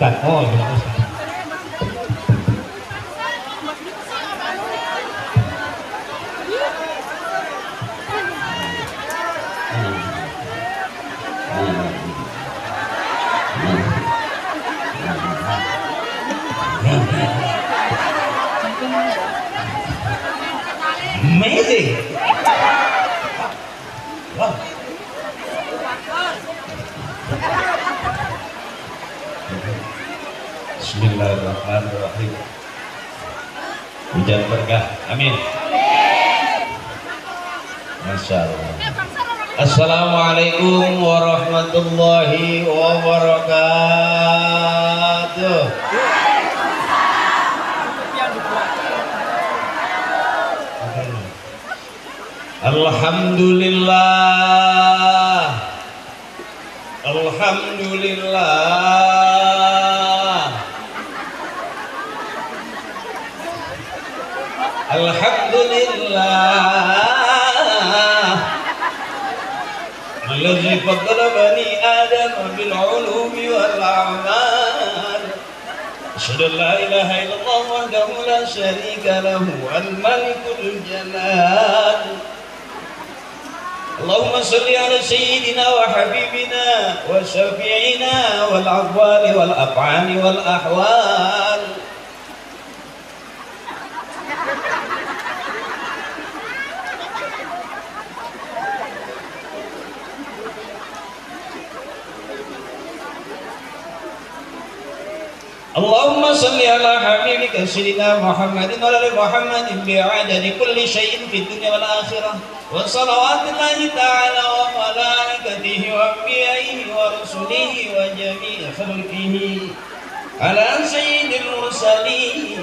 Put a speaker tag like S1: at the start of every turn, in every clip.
S1: Ustaz. Oh, bilang Ustaz. Amazing. Wow. Bismillahirrahmanirrahim. Hujan berkah. Amin. Masya Allah. Assalamualaikum warahmatullahi wabarakatuh. Alhamdulillah. Alhamdulillah. Alhamdulillah. Alladzi faddala bani Adam bil ulumi wal a'mal. Asyhadu an la ilaha illallah wahdahu la syarika lahu al malikul jalal. Allahumma salli ala sayyidina wa habibina wa syafi'ina wal aqwali wal af'ali wal ahwal. Allahumma salli ala habibika sayyidina Muhammadin wa ala Muhammadin bi'adadi kulli syai'in fid dunya wal akhirah wa salawatullahi ta'ala wa malaikatihi wa anbiya'ihi wa rusulihi wa jami'i khalqihi ala sayyidil mursalin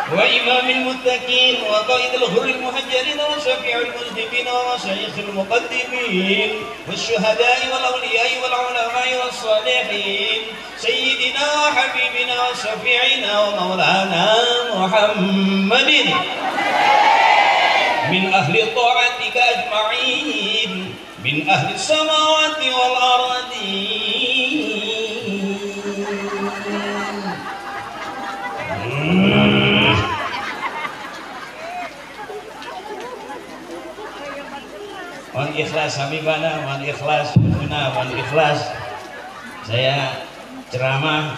S1: wa imamil muttaqin wa qaidil ghurril muhajjalin wa syafi'il muznimin wa masyayikhil muqaddimin wa syuhada'i wal awliya'i wal ulama'i was salihin sayyidina wa habibina wa syafi'ina wa maulana Muhammadin min ahli ta'atika ajma'in min ahli samawati wal ardi. Mohon ikhlas habibana, mohon ikhlas guna, mohon ikhlas. Saya ceramah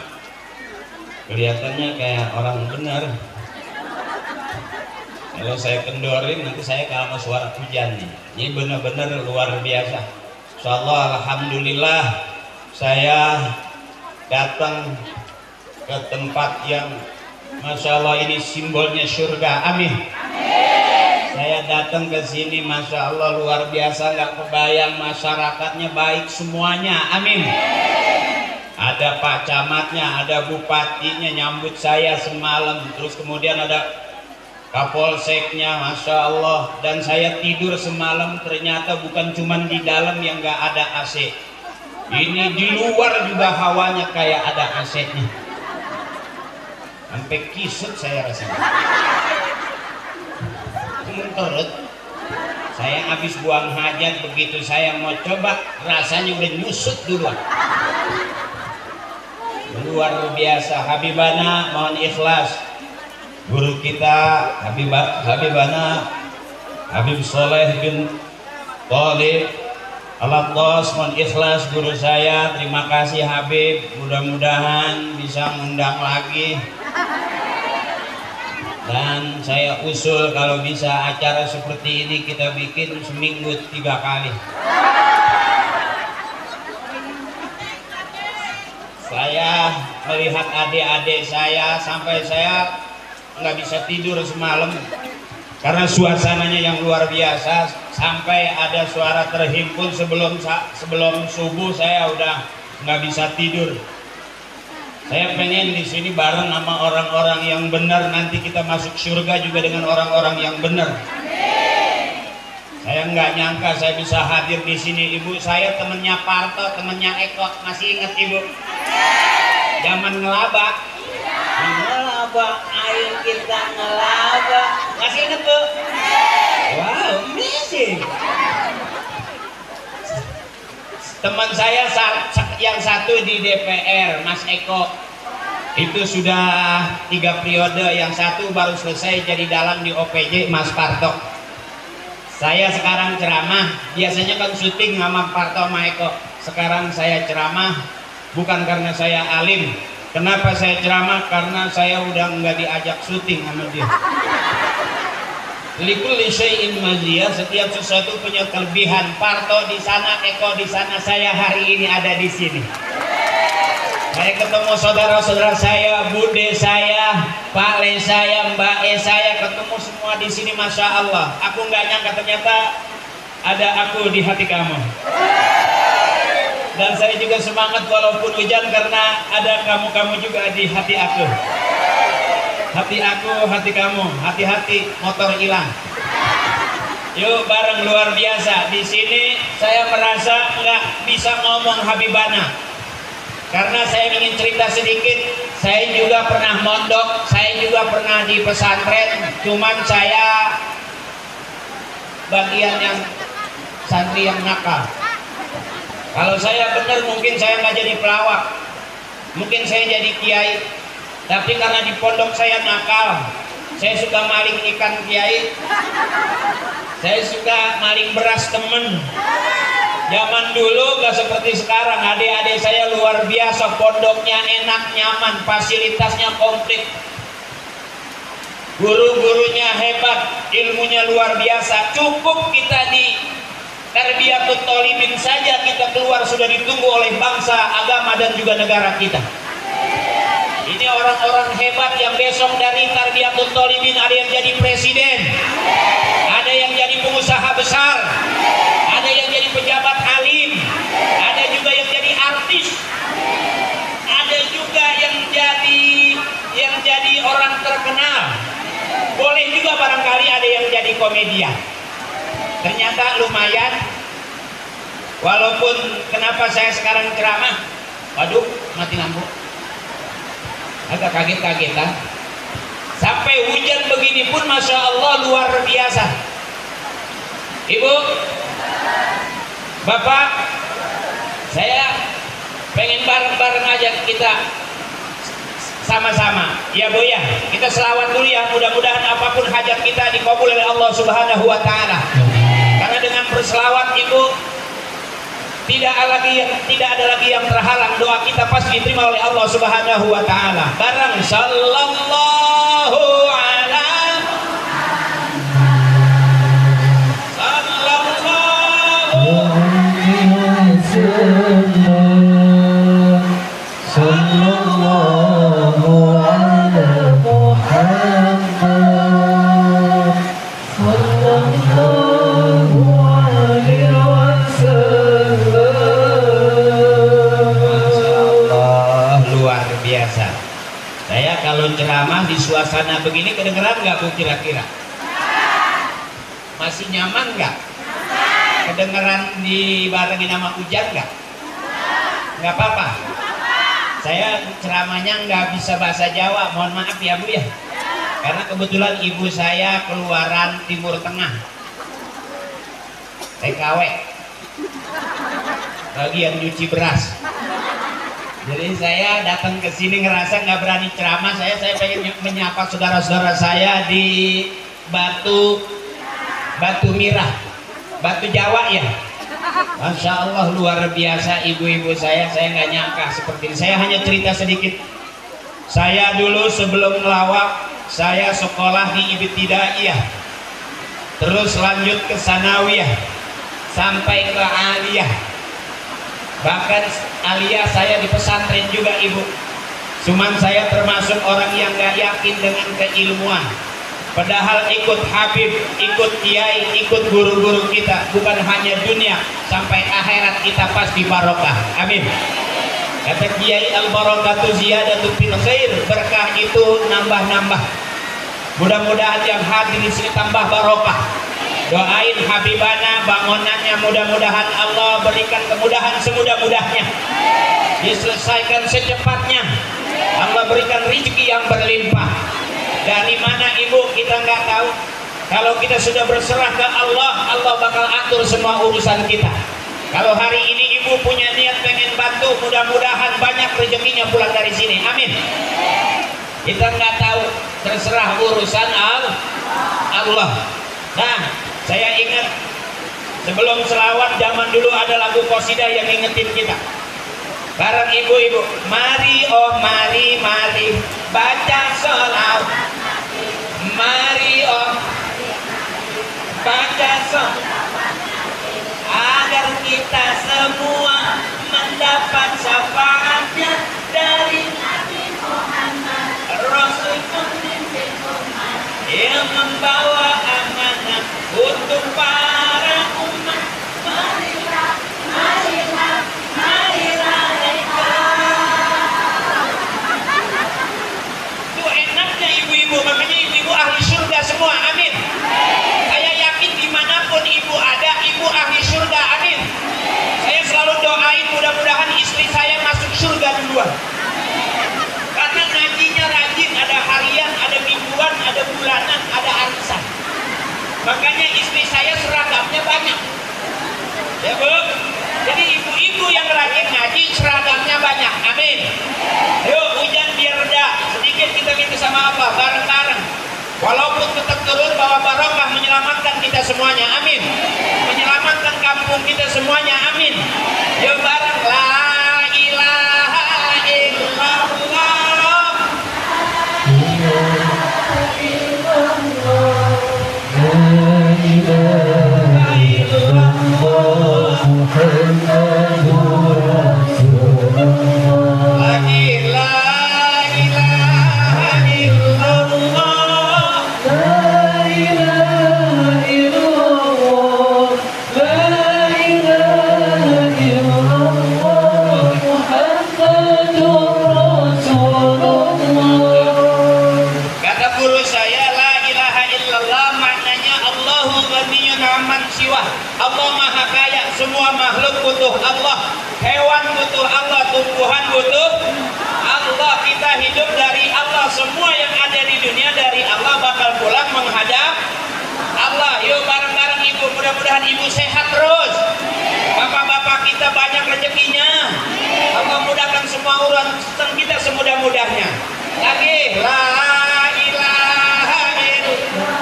S1: kelihatannya kayak orang benar. Kalau saya kendorin nanti saya kalah sama suara hujan nih. Ini benar-benar luar biasa. Insyaallah alhamdulillah saya datang ke tempat yang Masya Allah ini simbolnya surga. Amin. Saya datang ke sini, Masya Allah luar biasa, nggak kebayang masyarakatnya baik semuanya. Amin. Ada Pak Camatnya, ada Bupatinya nyambut saya semalam, terus kemudian ada Kapolseknya, Masya Allah. Dan saya tidur semalam ternyata bukan cuma di dalam yang nggak ada AC, ini di luar juga hawanya kayak ada AC-nya, sampai kisut saya rasanya. Menurut saya habis buang hajat, begitu saya mau coba rasanya udah nyusut duluan. Luar biasa. Habibana mohon ikhlas. Guru kita Habibana Habib Soleh bin Thalib Al-Attas mohon ikhlas guru saya. Terima kasih Habib, mudah-mudahan bisa ngundang lagi. Dan saya usul kalau bisa acara seperti ini kita bikin seminggu 3 kali. Saya melihat adik-adik saya sampai saya nggak bisa tidur semalam karena suasananya yang luar biasa. Sampai ada suara terhimpun sebelum subuh saya udah nggak bisa tidur. Saya pengen di sini bareng sama orang-orang yang benar, nanti kita masuk surga juga dengan orang-orang yang benar. Amin. Saya nggak nyangka saya bisa hadir di sini. Ibu saya temennya Parto, temennya Eko, masih ingat Ibu? Zaman ngelaba, ngelaba, ayo kita ngelaba, masih ingat Bu? Wow, amazing. Teman saya yang satu di DPR, Mas Eko, itu sudah 3 periode, yang satu baru selesai jadi dalang di OPJ, Mas Parto. Saya sekarang ceramah, biasanya kan syuting sama Parto sama Eko. Sekarang saya ceramah bukan karena saya alim. Kenapa saya ceramah? Karena saya udah nggak diajak syuting sama dia. Likulli syai'in maziyah, setiap sesuatu punya kelebihan. Parto di sana, Eko di sana, saya hari ini ada di sini. Saya ketemu saudara-saudara saya, bude saya, Pak Le saya, Mbak E saya, ketemu semua di sini, masya Allah. Aku nggak nyangka ternyata ada aku di hati kamu. Dan saya juga semangat walaupun hujan karena ada kamu-kamu juga di hati aku. Hati aku, hati kamu, hati-hati motor hilang. Yuk bareng luar biasa. Di sini saya merasa nggak bisa ngomong Habibana, karena saya ingin cerita sedikit. Saya juga pernah mondok, saya juga pernah di pesantren. Cuman saya bagian yang santri yang nakal. Kalau saya benar mungkin saya nggak jadi pelawak, mungkin saya jadi kiai. Tapi karena di pondok saya nakal, saya suka maling ikan kiai, saya suka maling beras temen. Zaman dulu gak seperti sekarang, adik-adik saya luar biasa, pondoknya enak, nyaman, fasilitasnya komplit, guru-gurunya hebat, ilmunya luar biasa. Cukup kita di Tarbiyatut Thalibin saja kita keluar sudah ditunggu oleh bangsa, agama dan juga negara kita. Ini orang-orang hebat yang besok dari Tarbiyatut Thalibin ada yang jadi presiden, ada yang jadi pengusaha besar, ada yang jadi pejabat alim, ada juga yang jadi artis, ada juga yang jadi orang terkenal. Boleh juga barangkali ada yang jadi komedian. Ternyata lumayan. Walaupun kenapa saya sekarang ceramah, waduh mati lampu, agak kaget-kagetan. Sampai hujan begini pun masya Allah luar biasa. Ibu, Bapak, saya pengen bareng-bareng aja kita sama-sama. Ya Bu ya, kita selawat dulu ya. Mudah-mudahan apapun hajat kita dikabul oleh Allah Subhanahu wa taala. Karena dengan berselawat Ibu tidak ada lagi yang terhalang, doa kita pasti diterima oleh Allah Subhanahu wa taala. Bareng sallallahu alaihi ceramah di suasana begini kedengeran nggak Bu kira-kira? Masih nyaman nggak? Kedengeran dibarengin sama hujan nggak? Nggak apa-apa. Saya ceramahnya nggak bisa bahasa Jawa, mohon maaf ya Bu ya. Karena kebetulan ibu saya keluaran Timur Tengah, TKW, bagian nyuci beras. Jadi saya datang ke sini ngerasa nggak berani ceramah. Saya pengen menyapa saudara-saudara saya di Batu Mirah, Batu Jawa ya. Masya Allah luar biasa ibu-ibu saya nggak nyangka seperti ini. Saya hanya cerita sedikit. Saya dulu sebelum ngelawak, saya sekolah di Ibtidaiyah, terus lanjut ke Sanawiyah, sampai ke Aliyah. Bahkan aliyah saya di pesantren juga Ibu. Cuman saya termasuk orang yang gak yakin dengan keilmuan. Padahal ikut Habib, ikut kiai, ikut guru-guru kita, bukan hanya dunia, sampai akhirat kita pasti barokah. Amin. Kata Kiai al-barakatu ziyadatu fil khair, berkah itu nambah-nambah. Mudah-mudahan yang hadir di sini tambah barokah. Doain Habibana bangunannya, mudah-mudahan Allah berikan kemudahan semudah-mudahnya, diselesaikan secepatnya, Allah berikan rezeki yang berlimpah. Dari mana Ibu kita nggak tahu. Kalau kita sudah berserah ke Allah, Allah bakal atur semua urusan kita. Kalau hari ini Ibu ibu punya niat pengen bantu, mudah-mudahan banyak rezekinya pulang dari sini, amin. Kita nggak tahu, terserah urusan Allah. Nah, saya ingat sebelum selawat zaman dulu ada lagu qasidah yang ngingetin kita. Bareng ibu-ibu, mari oh mari baca sholawat, mari oh baca sholawat, agar kita semua mendapat syafaatnya dari Nabi Muhammad, Rasul pemimpin umat yang membawa amanah untuk para umat. Marilah, marilah, marilah itu enaknya ibu-ibu, makanya ibu-ibu ahli surga semua, amin. Saya yakin dimanapun ibu ada, ibu ahli surga, amin. Saya selalu doain mudah-mudahan istri saya masuk surga duluan, karena ngajinya rajin, ada harian, ada mingguan, ada bulanan, ada arisan. Makanya istri saya seragamnya banyak, ya bu. Jadi ibu-ibu yang rajin ngaji seragamnya banyak, amin. Yuk hujan biar reda sedikit, kita minta sama Allah bareng-bareng, walaupun tetap turun bawa barokah menyelamatkan kita semuanya, amin. Menyelamatkan kampung kita semuanya, amin. Yuk bareng, la ilaha illallah, Allah maha kaya, semua makhluk butuh Allah, hewan butuh Allah, tumbuhan butuh Allah, kita hidup dari Allah, semua yang ada di dunia dari Allah, bakal pulang menghadap Allah. Yuk bareng-bareng ibu, mudah-mudahan ibu sehat terus, bapak-bapak kita banyak rezekinya, Allah mudahkan semua urusan kita semudah-mudahnya. Lagi la ilaha illallah,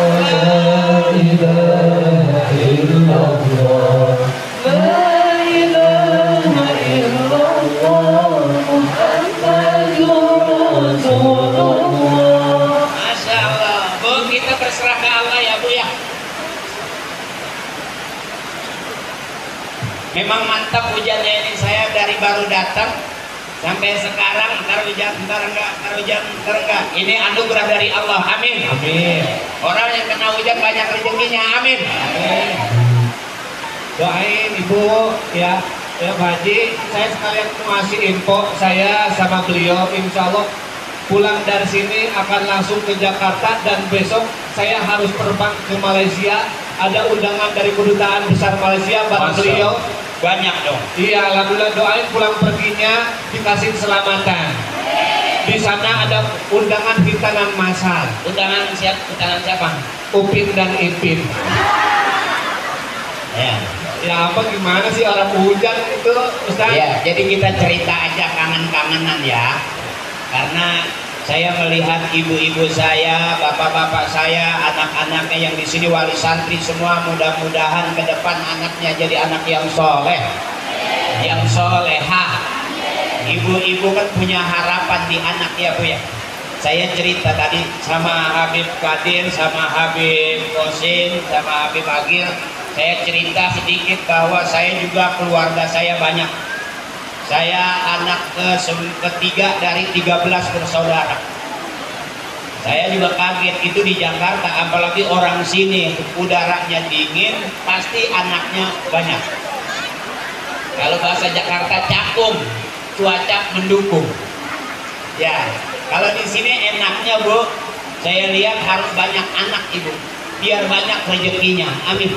S1: la ilaha illallah, la ilaha illallah, Muhammadur Rasulullah. Masya Allah, bu, kita berserah ke Allah ya bu ya. Memang mantap hujannya ini, saya dari baru datang sampai sekarang, ntar hujan, ntar enggak, ntar hujan, ntar enggak. Ini anugerah dari Allah, amin. Amin. Orang yang kena hujan banyak rezekinya, amin. Amin. Doain ibu ya, ya Pak Haji, saya sekalian mau ngasih info, saya sama beliau insya Allah pulang dari sini akan langsung ke Jakarta, dan besok saya harus terbang ke Malaysia. Ada undangan dari kedutaan besar Malaysia bareng beliau. Banyak dong. Iya, alhamdulillah, doain pulang perginya dikasih keselamatan. Di sana ada undangan hitanan masal. Undangan siapa? Upin dan Ipin. Ya. Ya apa gimana sih orang hujan itu, Ustaz? Ya, jadi kita cerita aja kangen-kangenan ya. Karena saya melihat ibu-ibu saya, bapak-bapak saya, anak-anaknya yang di sini wali santri semua, mudah-mudahan ke depan anaknya jadi anak yang soleh, yang soleha. Ibu-ibu kan punya harapan di anak ya bu ya. Saya cerita tadi sama Habib Kadir, sama Habib Kosin, sama Habib Agil. Saya cerita sedikit bahwa saya juga keluarga saya banyak. Saya anak ketiga dari 13 bersaudara. Saya juga kaget itu di Jakarta, apalagi orang sini udaranya dingin, pasti anaknya banyak. Kalau bahasa Jakarta cakung, cuaca mendukung. Ya, kalau di sini enaknya bu, saya lihat harus banyak anak ibu, biar banyak rezekinya, amin.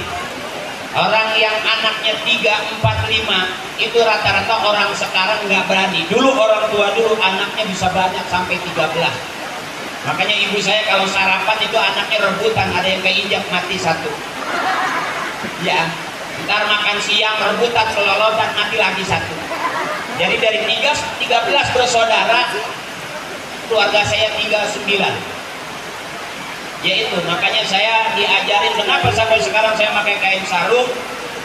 S1: Orang yang anaknya 3, 4, 5 itu rata-rata orang sekarang nggak berani. Dulu orang tua dulu anaknya bisa banyak sampai 13. Makanya ibu saya kalau sarapan itu anaknya rebutan, ada yang keinjak mati satu. Ya, ntar makan siang rebutan selolotan mati lagi satu. Jadi dari 13 bersaudara, keluarga saya tinggal 9. Yaitu makanya saya diajarin kenapa sampai sekarang saya pakai kain sarung,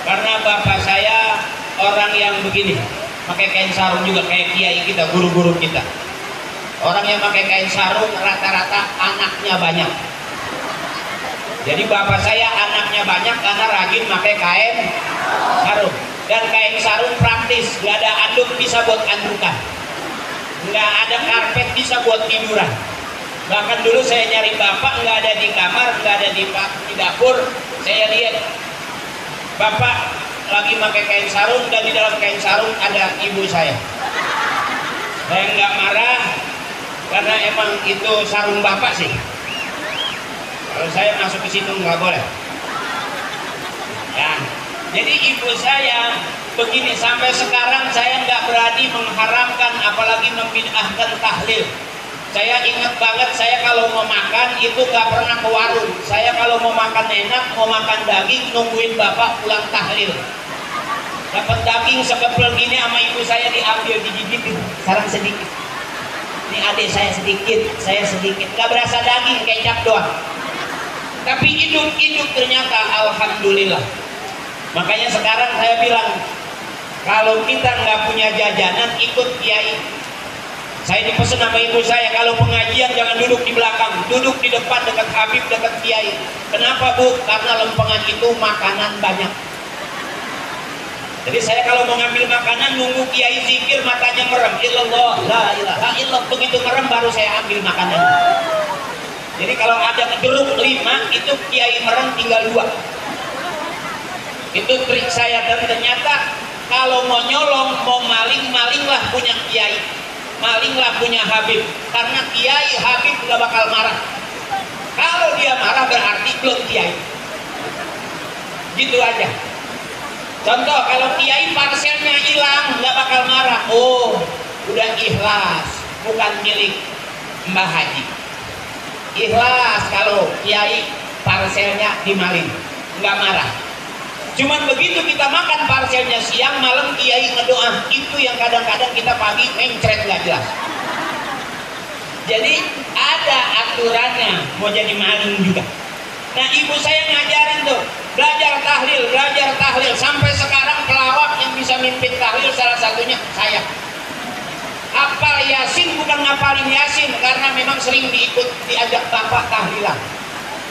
S1: karena bapak saya orang yang begini, pakai kain sarung juga kayak kiai kita, guru-guru kita. Orang yang pakai kain sarung rata-rata anaknya banyak. Jadi bapak saya anaknya banyak karena rajin pakai kain sarung. Dan kain sarung praktis, nggak ada anduk bisa buat andukan, nggak ada karpet bisa buat tiduran. Bahkan dulu saya nyari bapak nggak ada di kamar, nggak ada di dapur. Saya lihat bapak lagi pakai kain sarung dan di dalam kain sarung ada ibu saya. Saya nggak marah karena emang itu sarung bapak sih. Kalau saya masuk ke situ nggak boleh. Ya, jadi ibu saya begini sampai sekarang saya nggak berani mengharamkan apalagi membid'ahkan tahlil. Saya ingat banget saya kalau mau makan itu nggak pernah ke warung. Saya kalau mau makan enak, mau makan daging nungguin bapak pulang tahlil. Dapat daging sekepel gini sama ibu saya diambil digigitin, sarang sedikit. Ini adik saya sedikit, nggak berasa daging, kecap doang. Tapi hidup ternyata alhamdulillah. Makanya sekarang saya bilang kalau kita nggak punya jajanan ikut kiai. Saya dipesan sama ibu saya kalau pengajian jangan duduk di belakang, duduk di depan dekat Habib, dekat kiai. Kenapa Bu? Karena lempengan itu makanan banyak. Jadi saya kalau mau ngambil makanan nunggu kiai zikir matanya merem, illallah la ilaha illallah, begitu merem baru saya ambil makanan. Jadi kalau ada jeruk 5 itu kiai merem tinggal 2. Itu trik saya. Dan ternyata kalau mau nyolong, mau maling, malinglah punya kiai, malinglah punya Habib, karena kiai Habib gak bakal marah. Kalau dia marah berarti belum kiai. Gitu aja. Contoh kalau kiai parselnya hilang nggak bakal marah. Oh, udah ikhlas, bukan milik Mbah Haji. Ikhlas kalau kiai parselnya dimaling, nggak marah. Cuman begitu kita makan parselnya siang, malam kiai ngedoa, itu yang kadang-kadang kita pagi mencret nggak jelas. Jadi ada aturannya, mau jadi maling juga. Nah ibu saya ngajarin tuh, belajar tahlil, sampai sekarang pelawak yang bisa mimpin tahlil salah satunya saya. Hafal Yasin bukan ngapalin Yasin, karena memang sering diajak bapak tahlilan.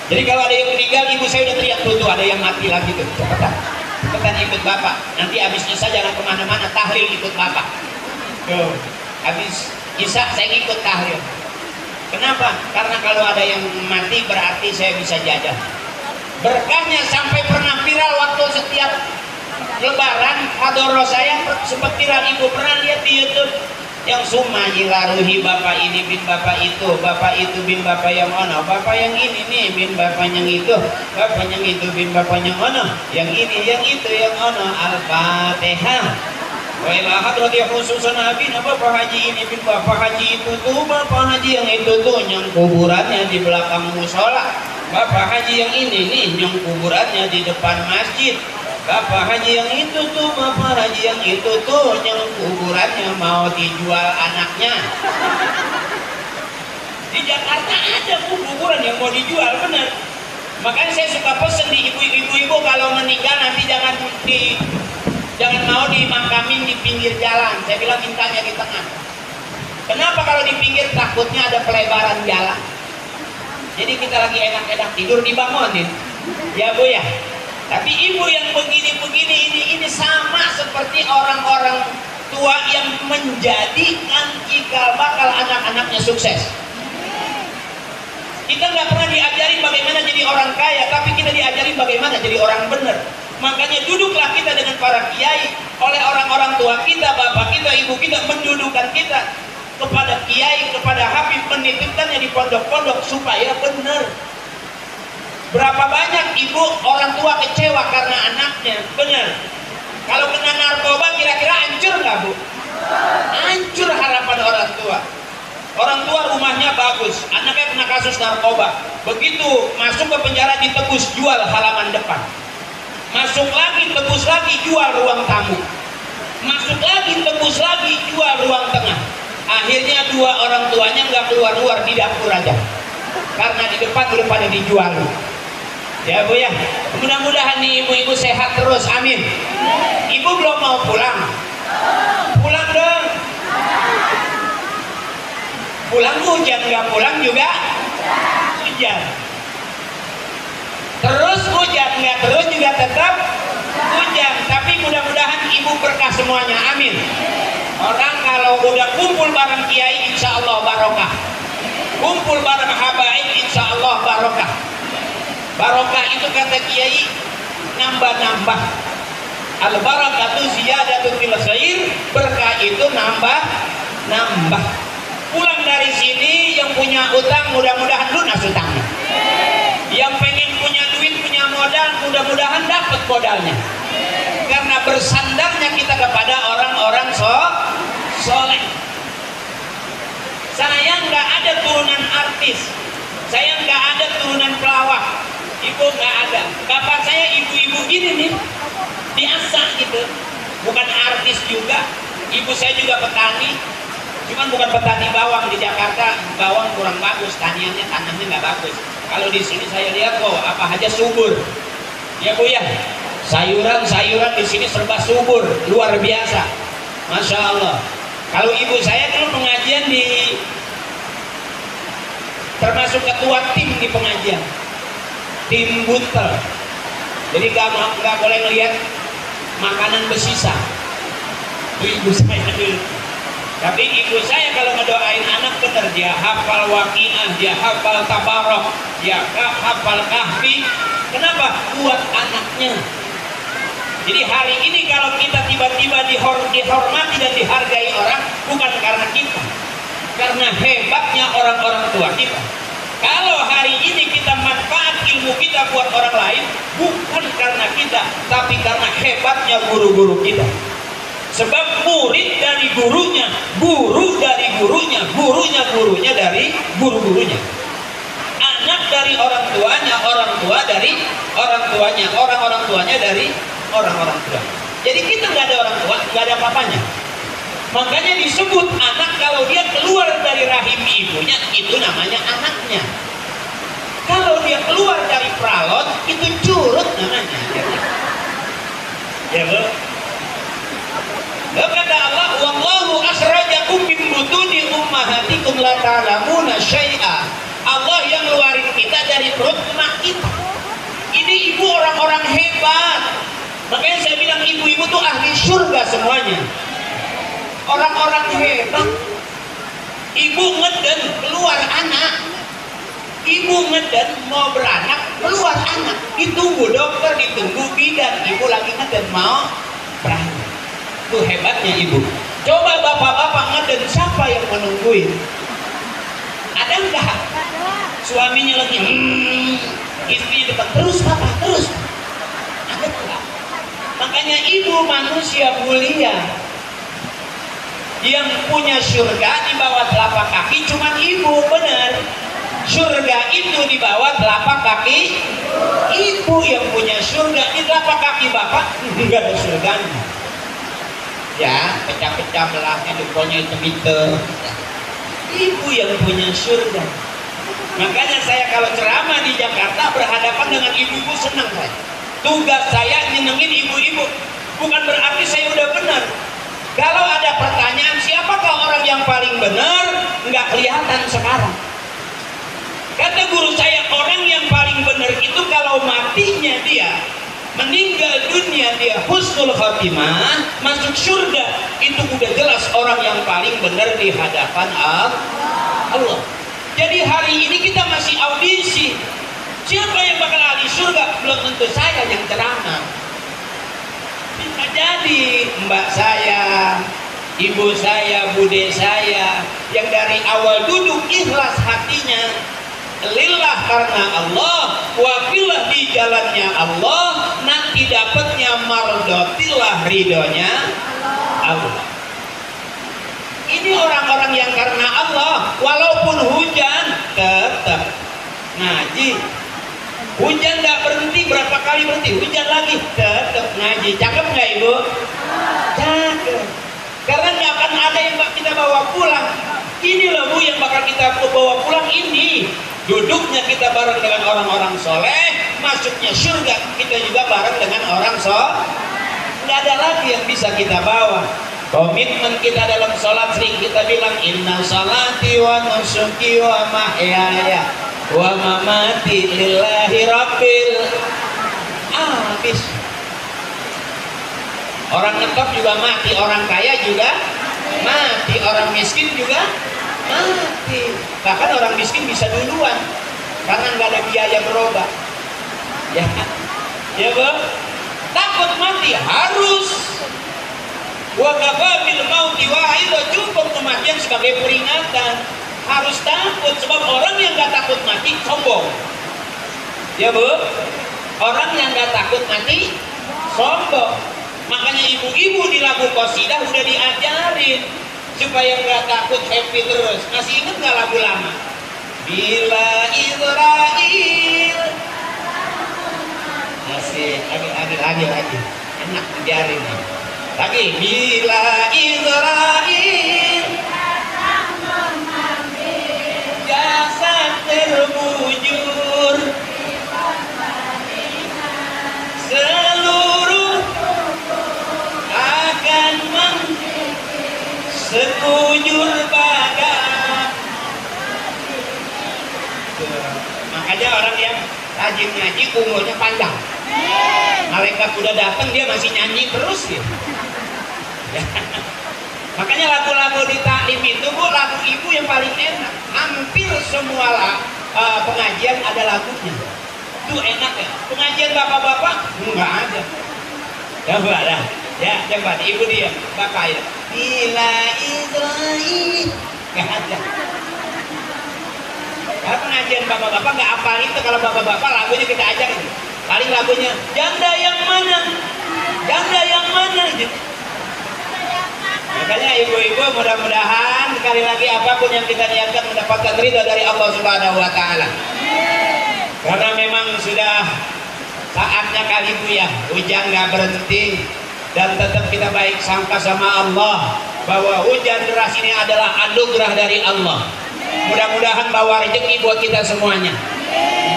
S1: Jadi kalau ada yang meninggal, ibu saya udah teriak tuh ada yang mati lagi tuh, cepetan ikut bapak. Nanti habis Isya jangan kemana-mana, tahlil ikut bapak. Tuh, habis Isya saya ikut tahlil. Kenapa? Karena kalau ada yang mati berarti saya bisa jajan. Berkahnya sampai pernah viral waktu setiap Lebaran, hadoroh saya sempat viral. Ibu pernah lihat di YouTube yang summa jilaruhi bapak ini bin bapak itu bin bapak yang ono, bapak yang ini nih bin bapak yang itu, bapak yang itu bin bapak yang ono, yang ini yang itu yang ono. Al-Fatihah. Wa ila hadrati khususan Nabi Bapak Haji ini bin Bapak Haji itu tuh, Bapak Haji yang itu tuh yang kuburannya di belakang musola, Bapak Haji yang ini nih yang kuburannya di depan masjid, Bapak Haji yang itu tuh, Bapak Haji yang itu tuh yang kuburannya mau dijual anaknya. Di Jakarta ada kuburan yang mau dijual, bener. Makanya saya suka pesen di ibu-ibu kalau meninggal nanti jangan mau dimakamin di pinggir jalan. Saya bilang mintanya di tengah. Kenapa kalau di pinggir? Takutnya ada pelebaran jalan. Jadi kita lagi enak-enak tidur dibangunin. Ya Bu ya. Tapi ibu yang begini ini sama seperti orang-orang tua yang menjadikan cikal bakal anak-anaknya sukses. Kita nggak pernah diajarin bagaimana jadi orang kaya, tapi kita diajarin bagaimana jadi orang benar. Makanya duduklah kita dengan para kiai, oleh orang-orang tua kita, bapak kita, ibu kita, mendudukan kita kepada kiai, kepada habib, menitipkannya di pondok-pondok supaya benar. Berapa banyak ibu orang tua kecewa karena anaknya, benar. Kalau kena narkoba kira-kira hancur nggak Bu? Hancur harapan orang tua. Orang tua rumahnya bagus, anaknya kena kasus narkoba. Begitu masuk ke penjara ditebus, jual halaman depan. masuk lagi tebus lagi jual ruang tamu, masuk lagi tebus lagi jual ruang tengah. Akhirnya dua orang tuanya nggak keluar di dapur aja karena di depan udah pada dijual. Ya Bu ya, mudah-mudahan nih ibu-ibu sehat terus, amin. Ibu belum mau pulang? Pulang dong. Pulang hujan, nggak pulang juga hujan. Terus hujan, nggak terus juga tetap hujan. Tapi mudah-mudahan ibu berkah semuanya, amin. Orang kalau udah kumpul bareng kiai, insya Allah barokah. Kumpul bareng habaib, insya Allah barokah. Barokah itu kata kiai nambah-nambah. Al barakatu ziyadatu fil khair, berkah itu nambah-nambah. Pulang dari sini yang punya utang mudah-mudahan lunas utangnya. Yang pengen punya duit, punya modal, mudah-mudahan dapat modalnya. Karena bersandarnya kita kepada orang-orang soleh. Saya nggak ada turunan artis, saya nggak ada turunan pelawak, ibu nggak ada. Bapak saya ibu-ibu gini nih, biasa gitu, bukan artis juga. Ibu saya juga petani, cuman bukan petani bawang. Di Jakarta bawang kurang bagus, tanahnya nggak bagus. Kalau di sini saya lihat kok apa aja subur, ya Bu ya. Sayuran di sini serba subur, luar biasa, masya Allah. Kalau ibu saya dulu pengajian di, termasuk ketua tim di pengajian, tim buntel. Jadi nggak boleh ngelihat makanan bersisa. Itu ibu saya dulu. Tapi ibu saya kalau ngedoain anak bener, dia hafal waqiah, dia hafal tabarok, dia hafal kahfi. Kenapa? Buat anaknya. Jadi hari ini kalau kita tiba-tiba dihormati dan dihargai orang, bukan karena kita, karena hebatnya orang-orang tua kita. Kalau hari ini kita manfaat ilmu kita buat orang lain, bukan karena kita, tapi karena hebatnya guru-guru kita. Sebab murid dari gurunya, guru dari gurunya, gurunya dari guru-gurunya. Anak dari orang tuanya, orang tua dari orang tuanya, orang-orang tuanya dari orang-orang tua. Jadi kita nggak ada orang tua, nggak ada papanya. Makanya disebut anak kalau dia keluar dari rahim ibunya, itu namanya anaknya. Kalau dia keluar dari pralot, itu curut namanya. Ya Bu. Kata Allah, wallahu akhrajakum min butuni ummahatikum la ta'lamuna syai'a. Allah yang ngeluarin kita dari perut emak kita. Ini ibu orang-orang hebat. Makanya saya bilang ibu-ibu tuh ahli surga semuanya. Orang-orang hebat. Ibu ngeden keluar anak. Ibu ngeden mau beranak keluar anak. Ditunggu dokter, ditunggu bidan. Ibu lagi ngeden mau beranak. Itu hebatnya ibu. Coba bapak-bapak ngeden, siapa yang menungguin? Ada enggak? Suaminya lagi istrinya depan, terus papa, terus. Ada enggak? Makanya ibu manusia mulia. Yang punya surga di bawah telapak kaki cuman ibu, benar. Surga itu di bawah telapak kaki ibu yang punya surga. Di telapak kaki bapak enggak ada surganya. Ya, pecah-pecah belahnya, dukonya hitam-hitam. Ibu yang punya surga. Makanya saya kalau ceramah di Jakarta berhadapan dengan ibu-ibu senang saya. Tugas saya nyenengin ibu-ibu. Bukan berarti saya udah benar. Kalau ada pertanyaan siapakah orang yang paling benar, nggak kelihatan sekarang. Kata guru saya, orang yang paling benar itu kalau matinya dia, meninggal dunia dia husnul khatimah, masuk surga, itu udah jelas orang yang paling benar di hadapan Allah. Jadi hari ini kita masih audisi. Siapa yang bakal ahli surga? Belum tentu saya yang ceramah. Bisa jadi mbak saya, ibu saya, bude saya, yang dari awal duduk ikhlas hatinya, lillah karena Allah, wafilah di jalannya Allah, nanti dapatnya mardotillah, ridhonya Allah. Ini orang-orang yang karena Allah, walaupun hujan tetap ngaji, Hujan nggak berhenti, berapa kali berhenti, hujan lagi, tetap ngaji. Cakep nggak ibu? Cakep. Karena nggak akan ada yang kita bawa pulang. Ini loh bu yang bakal kita bawa pulang ini. Duduknya kita bareng dengan orang-orang soleh, masuknya surga kita juga bareng dengan orang soleh. Nggak ada lagi yang bisa kita bawa. Komitmen kita dalam sholat sering kita bilang inna sholati wa nusuki wa mahyaya wa mamati lillahi rabbil. Habis. Orang ngetop juga mati, orang kaya juga mati, orang miskin juga mati. Bahkan orang miskin bisa duluan karena nggak ada biaya berobat. Ya, ya bu. Takut mati harus. Wa kafabil mauti wa'idha, cukup kematian sebagai peringatan. Harus takut, sebab orang yang gak takut mati sombong. Ya bu, orang yang gak takut mati sombong. Makanya ibu-ibu di lagu qasidah udah diajarin supaya gak takut, happy terus. Masih ingat gak lagu lama? Bila Israel. Masih lagi enak diajarin nih. Lagi bila Israel jasad terbujur, seluruh akan sekujur badan. Makanya orang yang rajin ngaji umurnya panjang. Malaikat udah datang dia masih nyanyi terus ya. Ya. Makanya lagu-lagu di taklim itu bu, lagu ibu yang paling enak. Hampir semua pengajian ada lagunya. Itu enak ya. Pengajian bapak-bapak enggak ada. Coba lah. Ya, coba ibu dia, bapak ya. Bila Israel enggak ada. Kalau pengajian bapak-bapak nggak hafal itu, kalau bapak-bapak lagunya kita ajak itu. Paling lagunya janda yang mana? Janda yang mana gitu. Makanya ibu-ibu mudah-mudahan sekali lagi apapun yang kita niatkan mendapatkan ridha dari Allah Subhanahu wa taala. Karena memang sudah saatnya kali bu ya, hujan nggak berhenti dan tetap kita baik sangka sama Allah bahwa hujan deras ini adalah anugerah dari Allah. Mudah-mudahan bawa rezeki buat kita semuanya,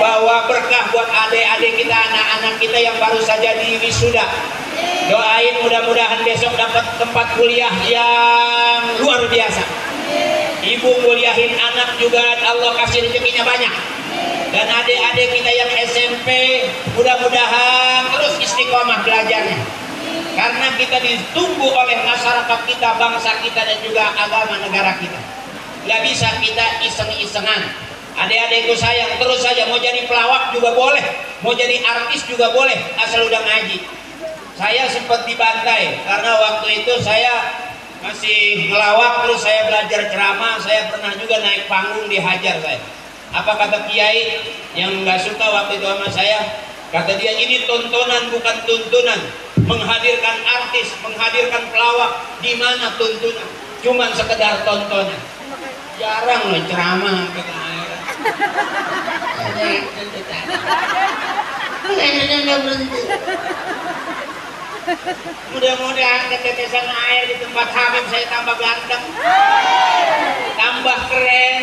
S1: bawa berkah buat adik-adik kita, anak-anak kita yang baru saja di wisuda. Doain mudah-mudahan besok dapat tempat kuliah yang luar biasa. Ibu kuliahin anak juga Allah kasih rezekinya banyak. Dan adik-adik kita yang SMP mudah-mudahan terus istiqomah belajarnya. Karena kita ditunggu oleh masyarakat kita, bangsa kita dan juga agama negara kita. Gak bisa kita iseng-isengan. Adik-adikku sayang, terus saja mau jadi pelawak juga boleh, mau jadi artis juga boleh, asal udah ngaji. Saya sempat dibantai karena waktu itu saya masih ngelawak, terus saya belajar ceramah, saya pernah juga naik panggung dihajar saya. Apa kata kiai yang nggak suka waktu itu sama saya? Kata dia, ini tontonan bukan tuntunan. Menghadirkan artis, menghadirkan pelawak, di mana tuntunan? Cuman sekedar tontonan. Jarang loh ceramah sampai ke air. Mudah-mudahan ketetesan air di tempat Habib saya tambah ganteng, tambah keren.